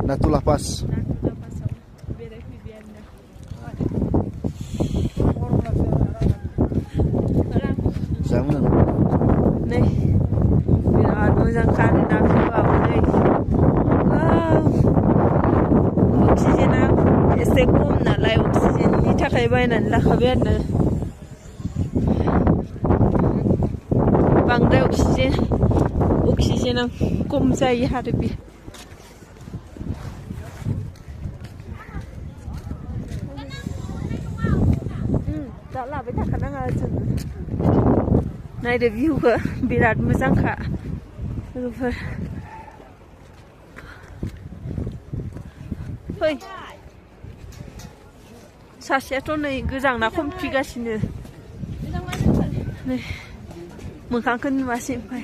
Natulah pas. Jangan. Nih, biar menjangkau nafsu apa nih? Wow, oksigen sekum nalai oksigen ni tak kayak bainan lah kabar na. Bangda oksigen ang kum saya hadapi. Tak lah, betul kadang ada. Naik view ke birat mezangka. Lupa. Hei. Saseto nih gejang nak kompigasini. Nih. Mengkangkan masih pai.